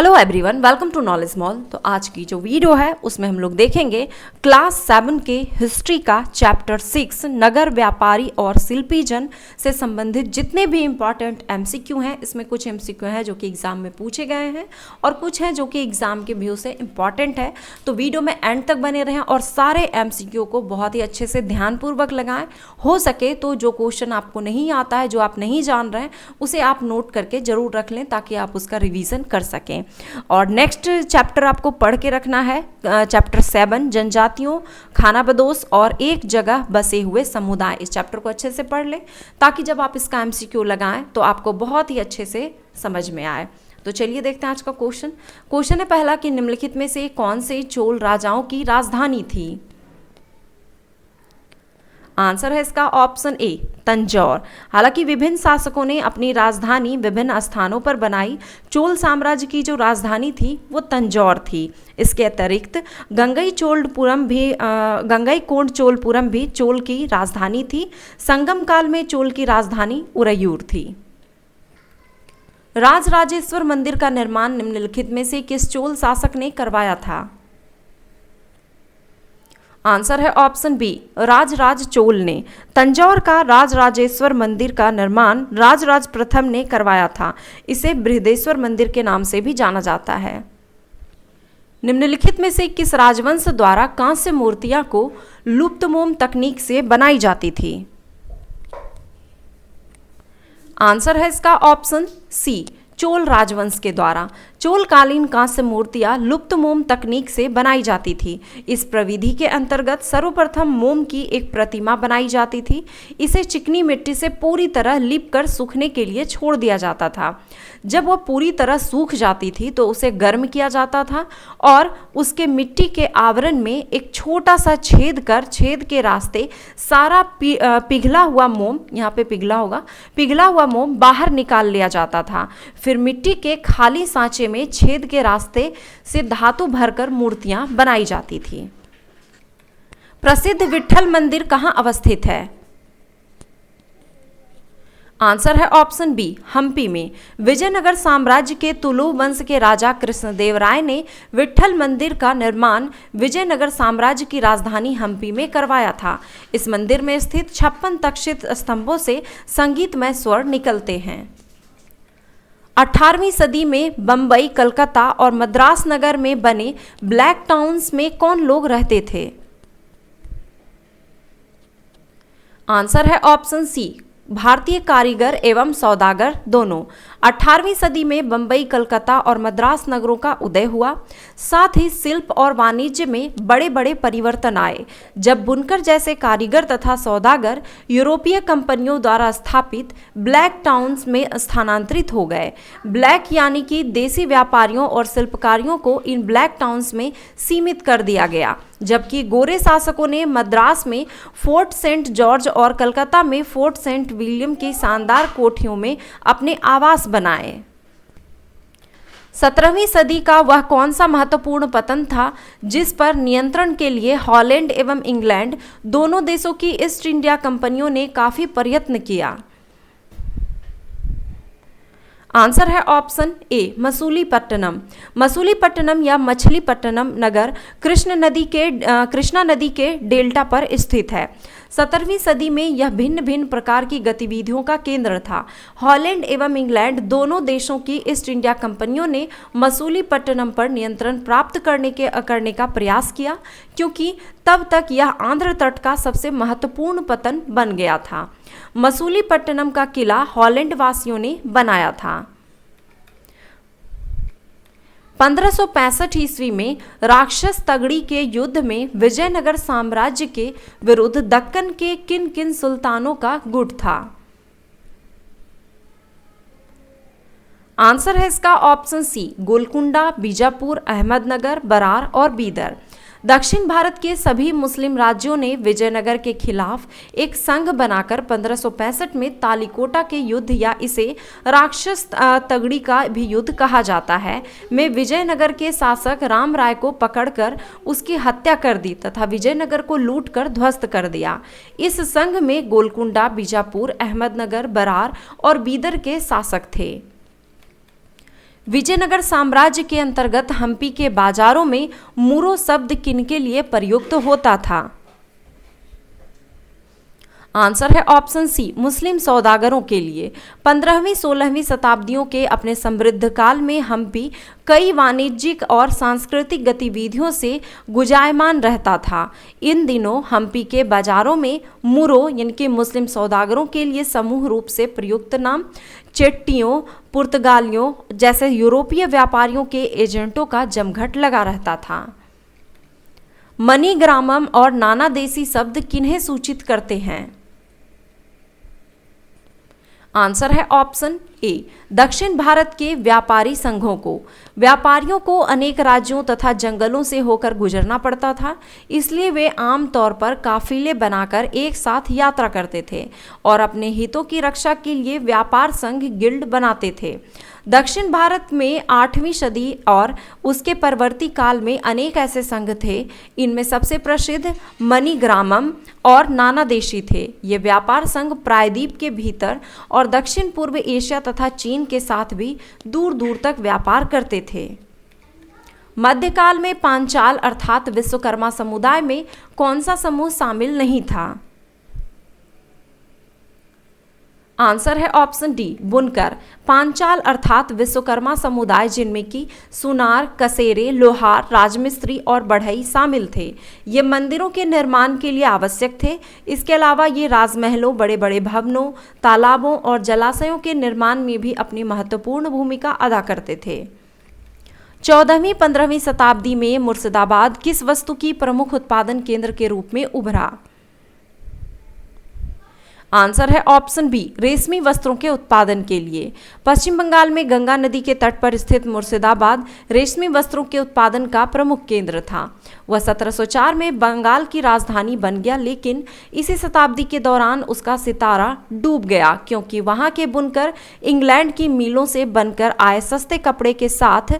Hello everyone, welcome to Knowledge Mall. तो आज की जो वीडियो है उसमें हम लोग देखेंगे क्लास 7 के हिस्ट्री का चैप्टर 6 नगर व्यापारी और शिल्पी जन से संबंधित जितने भी इम्पॉर्टेंट एमसीक्यू हैं। इसमें कुछ एमसीक्यू हैं जो कि एग्जाम में पूछे गए हैं और कुछ हैं जो कि एग्जाम के व्यू से इम्पॉर्टेंट है। तो वीडियो में एंड तक बने रहें और सारे एमसीक्यू को बहुत ही अच्छे से ध्यानपूर्वक लगाएं। हो सके तो जो क्वेश्चन आपको नहीं आता है, जो आप नहीं जान रहे हैं, उसे आप नोट करके जरूर रख लें ताकि आप उसका रिवीजन कर सकें। और नेक्स्ट चैप्टर आपको पढ़ के रखना है, चैप्टर 7 जनजातियों, खानाबदोश और एक जगह बसे हुए समुदाय। इस चैप्टर को अच्छे से पढ़ लें ताकि जब आप इसका एमसीक्यू लगाएं तो आपको बहुत ही अच्छे से समझ में आए। तो चलिए देखते हैं आज का क्वेश्चन है पहला कि निम्नलिखित में से कौन से चोल राजाओं की राजधानी थी। आंसर है इसका ऑप्शन ए तंजौर। हालांकि विभिन्न शासकों ने अपनी राजधानी विभिन्न स्थानों पर बनाई। चोल साम्राज्य की जो राजधानी थी वो तंजौर थी। इसके अतिरिक्त गंगईकोंड भी चोल की राजधानी थी। संगम काल में चोल की राजधानी उरयूर थी। राजराजेश्वर मंदिर का निर्माण निम्नलिखित में से किस चोल शासक ने करवाया था। आंसर है ऑप्शन बी राजराज चोल ने। तंजौर का राजराजेश्वर मंदिर का निर्माण राजराज प्रथम ने करवाया था। इसे बृहदेश्वर मंदिर के नाम से भी जाना जाता है। निम्नलिखित में से किस राजवंश द्वारा कांस्य मूर्तियां को लुप्तमोम तकनीक से बनाई जाती थी। आंसर है इसका ऑप्शन सी चोल राजवंश के द्वारा। चोलकालीन कांस्य मूर्तियां लुप्त मोम तकनीक से बनाई जाती थी। इस प्रविधि के अंतर्गत सर्वप्रथम मोम की एक प्रतिमा बनाई जाती थी। इसे चिकनी मिट्टी से पूरी तरह लीप कर सूखने के लिए छोड़ दिया जाता था। जब वह पूरी तरह सूख जाती थी तो उसे गर्म किया जाता था और उसके मिट्टी के आवरण में एक छोटा सा छेद कर छेद के रास्ते सारा पिघला हुआ मोम, यहाँ पे पिघला हुआ मोम बाहर निकाल लिया जाता था। फिर मिट्टी के खाली सांचे में छेद के रास्ते से धातु भरकर मूर्तियां बनाई जाती थी। प्रसिद्ध विट्ठल मंदिर कहाँ अवस्थित है। आंसर है ऑप्शन बी हम्पी में। विजयनगर साम्राज्य के तुलु वंश के राजा कृष्णदेवराय ने विट्ठल मंदिर का निर्माण विजयनगर साम्राज्य की राजधानी हम्पी में करवाया था। इस मंदिर में स्थित 56 तक्षित स्तंभों से संगीतमय स्वर निकलते हैं। 18वीं सदी में बंबई, कलकत्ता और मद्रास नगर में बने ब्लैक टाउन्स में कौन लोग रहते थे। आंसर है ऑप्शन सी भारतीय कारीगर एवं सौदागर दोनों। 18वीं सदी में बंबई, कलकत्ता और मद्रास नगरों का उदय हुआ। साथ ही शिल्प और वाणिज्य में बड़े बड़े परिवर्तन आए जब बुनकर जैसे कारीगर तथा सौदागर यूरोपीय कंपनियों द्वारा स्थापित ब्लैक टाउन्स में स्थानांतरित हो गए। ब्लैक यानी कि देसी व्यापारियों और शिल्पकारियों को इन ब्लैक टाउन्स में सीमित कर दिया गया, जबकि गोरे शासकों ने मद्रास में फोर्ट सेंट जॉर्ज और कलकत्ता में फोर्ट सेंट विलियम की शानदार कोठियों में अपने आवास बनाए। 17वीं सदी का वह कौन सा महत्वपूर्ण पतन था जिस पर नियंत्रण के लिए हॉलैंड एवं इंग्लैंड दोनों देशों की ईस्ट इंडिया कंपनियों ने काफी प्रयत्न किया। आंसर है ऑप्शन ए मसूलीपट्टनम या मछलीपट्टनम नगर कृष्णा नदी के डेल्टा पर स्थित है। 17वीं सदी में यह भिन्न भिन्न प्रकार की गतिविधियों का केंद्र था। हॉलैंड एवं इंग्लैंड दोनों देशों की ईस्ट इंडिया कंपनियों ने मसूलीपट्टनम पर नियंत्रण प्राप्त करने का प्रयास किया, क्योंकि तब तक यह आंध्र तट का सबसे महत्वपूर्ण पतन बन गया था। मसूलीपट्टनम का किला हॉलैंड वासियों ने बनाया था। 1565 ईस्वी में राक्षस तगड़ी के युद्ध में विजयनगर साम्राज्य के विरुद्ध दक्कन के किन किन सुल्तानों का गुट था। आंसर है इसका ऑप्शन सी गोलकुंडा, बीजापुर, अहमदनगर, बरार और बीदर। दक्षिण भारत के सभी मुस्लिम राज्यों ने विजयनगर के खिलाफ एक संघ बनाकर 1565 में तालिकोटा के युद्ध या इसे राक्षस तगड़ी का भी युद्ध कहा जाता है में विजयनगर के शासक राम राय को पकड़कर उसकी हत्या कर दी तथा विजयनगर को लूटकर ध्वस्त कर दिया। इस संघ में गोलकुंडा, बीजापुर, अहमदनगर, बरार और बीदर के शासक थे। विजयनगर साम्राज्य के अंतर्गत हम्पी के बाजारों में मुरो शब्द किनके लिए प्रयुक्त होता था? आंसर है ऑप्शन सी, मुस्लिम सौदागरों के लिए। 15वीं-16वीं शताब्दियों के अपने समृद्ध काल में हम्पी कई वाणिज्यिक और सांस्कृतिक गतिविधियों से गुंजायमान रहता था। इन दिनों हम्पी के बाजारों में मुरो यानी कि मुस्लिम सौदागरों के लिए समूह रूप से प्रयुक्त नाम चेट्टियों, पुर्तगालियों जैसे यूरोपीय व्यापारियों के एजेंटों का जमघट लगा रहता था। मनीग्रामम और नाना देसी शब्द किन्हें सूचित करते हैं? आंसर है ऑप्शन ए, दक्षिण भारत के व्यापारी संघों को। व्यापारियों को अनेक राज्यों तथा जंगलों से होकर गुजरना पड़ता था, इसलिए वे आमतौर पर काफिले बनाकर एक साथ यात्रा करते थे और अपने हितों की रक्षा के लिए व्यापार संघ गिल्ड बनाते थे। दक्षिण भारत में 8वीं सदी और उसके परवर्ती काल में अनेक ऐसे संघ थे। इनमें सबसे प्रसिद्ध मनीग्रामम और नानादेशी थे। ये व्यापार संघ प्रायद्वीप के भीतर और दक्षिण पूर्व एशिया तथा चीन के साथ भी दूर दूर तक व्यापार करते थे। मध्यकाल में पांचाल अर्थात विश्वकर्मा समुदाय में कौन सा समूह शामिल नहीं था? आंसर है ऑप्शन डी, बुनकर। पांचाल अर्थात विश्वकर्मा समुदाय जिनमें कि सुनार, कसेरे, लोहार, राजमिस्त्री और बढ़ई शामिल थे। ये मंदिरों के निर्माण के लिए आवश्यक थे। इसके अलावा ये राजमहलों, बड़े बड़े भवनों, तालाबों और जलाशयों के निर्माण में भी अपनी महत्वपूर्ण भूमिका अदा करते थे। 14वीं-15वीं शताब्दी में मुर्शिदाबाद किस वस्तु की प्रमुख उत्पादन केंद्र के रूप में उभरा? आंसर है ऑप्शन बी, रेशमी वस्त्रों के उत्पादन के लिए। पश्चिम बंगाल में गंगा नदी के तट पर स्थित मुर्शिदाबाद रेशमी वस्त्रों के उत्पादन का प्रमुख केंद्र था। वह 1704 में बंगाल की राजधानी बन गया, लेकिन इसी शताब्दी के दौरान उसका सितारा डूब गया क्योंकि वहां के बुनकर इंग्लैंड की मिलों से बनकर आए सस्ते कपड़े के साथ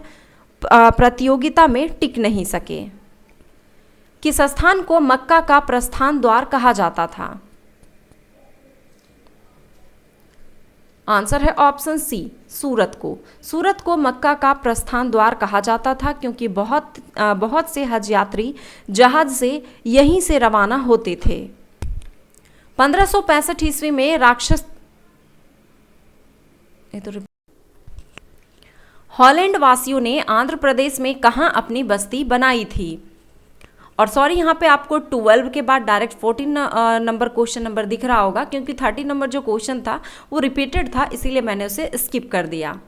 प्रतियोगिता में टिक नहीं सके। किस स्थान को मक्का का प्रस्थान द्वार कहा जाता था? आंसर है ऑप्शन सी, सूरत को। सूरत को मक्का का प्रस्थान द्वार कहा जाता था क्योंकि बहुत से हज यात्री जहाज से यहीं से रवाना होते थे। 1565 ईस्वी में हॉलैंड वासियों ने आंध्र प्रदेश में कहाँ अपनी बस्ती बनाई थी? और सॉरी, यहाँ पे आपको 12 के बाद डायरेक्ट 14 नंबर क्वेश्चन नंबर दिख रहा होगा क्योंकि 30 नंबर जो क्वेश्चन था वो रिपीटेड था, इसीलिए मैंने उसे स्किप कर दिया।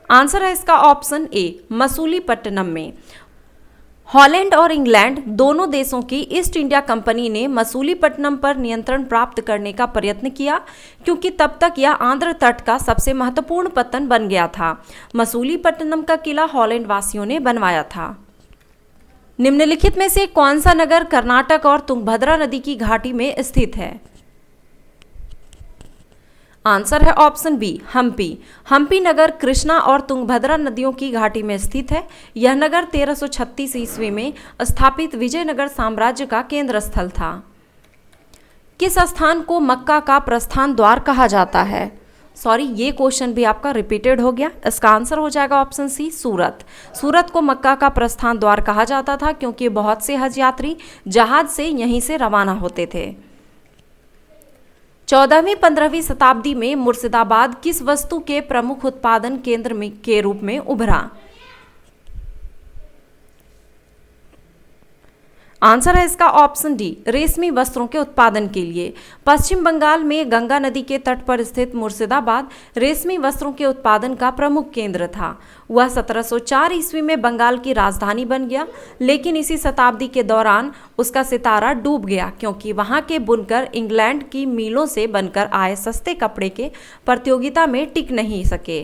आंसर है इसका ऑप्शन ए, मसूलीपट्टनम में। हॉलैंड और इंग्लैंड दोनों देशों की ईस्ट इंडिया कंपनी ने मसूलीपट्टनम पर नियंत्रण प्राप्त करने का प्रयत्न किया क्योंकि तब तक यह आंध्र तट का सबसे महत्वपूर्ण पत्तन बन गया था। मसूलीपट्टनम का किला हॉलैंड वासियों ने बनवाया था। निम्नलिखित में से कौन सा नगर कर्नाटक और तुंगभद्रा नदी की घाटी में स्थित है? आंसर है ऑप्शन बी, हम्पी। हम्पी नगर कृष्णा और तुंगभद्रा नदियों की घाटी में स्थित है। यह नगर 1336 ईस्वी में स्थापित विजयनगर साम्राज्य का केंद्र स्थल था। किस स्थान को मक्का का प्रस्थान द्वार कहा जाता है? सॉरी, ये क्वेश्चन भी आपका रिपीटेड हो गया। इसका आंसर हो जाएगा ऑप्शन सी, सूरत। सूरत को मक्का का प्रस्थान द्वार कहा जाता था क्योंकि बहुत से हज यात्री जहाज से यहीं से रवाना होते थे। 14वीं-15वीं शताब्दी में मुर्शिदाबाद किस वस्तु के प्रमुख उत्पादन केंद्र के रूप में उभरा? आंसर है इसका ऑप्शन डी, रेशमी वस्त्रों के उत्पादन के लिए। पश्चिम बंगाल में गंगा नदी के तट पर स्थित मुर्शिदाबाद रेशमी वस्त्रों के उत्पादन का प्रमुख केंद्र था। वह 1704 ईस्वी में बंगाल की राजधानी बन गया, लेकिन इसी शताब्दी के दौरान उसका सितारा डूब गया क्योंकि वहां के बुनकर इंग्लैंड की मिलों से बनकर आए सस्ते कपड़े के प्रतियोगिता में टिक नहीं सके।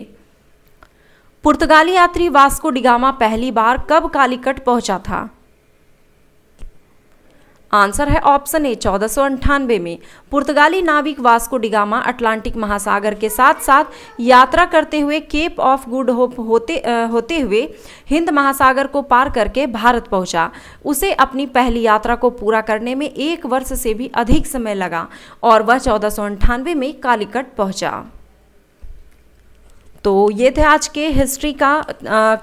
पुर्तगाली यात्री वास्को डिगामा पहली बार कब कालीकट पहुंचा था? आंसर है ऑप्शन ए, 1498 में। पुर्तगाली नाविक वास्को डिगामा अटलांटिक महासागर के साथ साथ यात्रा करते हुए केप ऑफ गुड होप होते हुए हिंद महासागर को पार करके भारत पहुंचा। उसे अपनी पहली यात्रा को पूरा करने में 1 वर्ष से भी अधिक समय लगा और वह 1498 में कालीकट पहुंचा। तो ये थे आज के हिस्ट्री का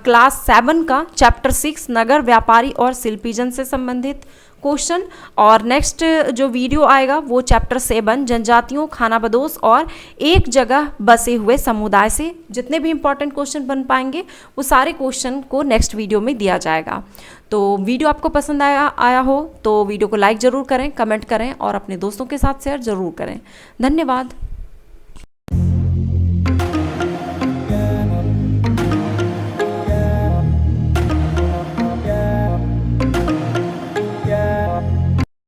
क्लास 7 का चैप्टर 6 नगर व्यापारी और शिल्पीजन से संबंधित क्वेश्चन। और नेक्स्ट जो वीडियो आएगा वो चैप्टर 7 जनजातियों, खानाबदोश और एक जगह बसे हुए समुदाय से जितने भी इंपॉर्टेंट क्वेश्चन बन पाएंगे वो सारे क्वेश्चन को नेक्स्ट वीडियो में दिया जाएगा। तो वीडियो आपको पसंद आया हो तो वीडियो को लाइक ज़रूर करें, कमेंट करें और अपने दोस्तों के साथ शेयर ज़रूर करें। धन्यवाद।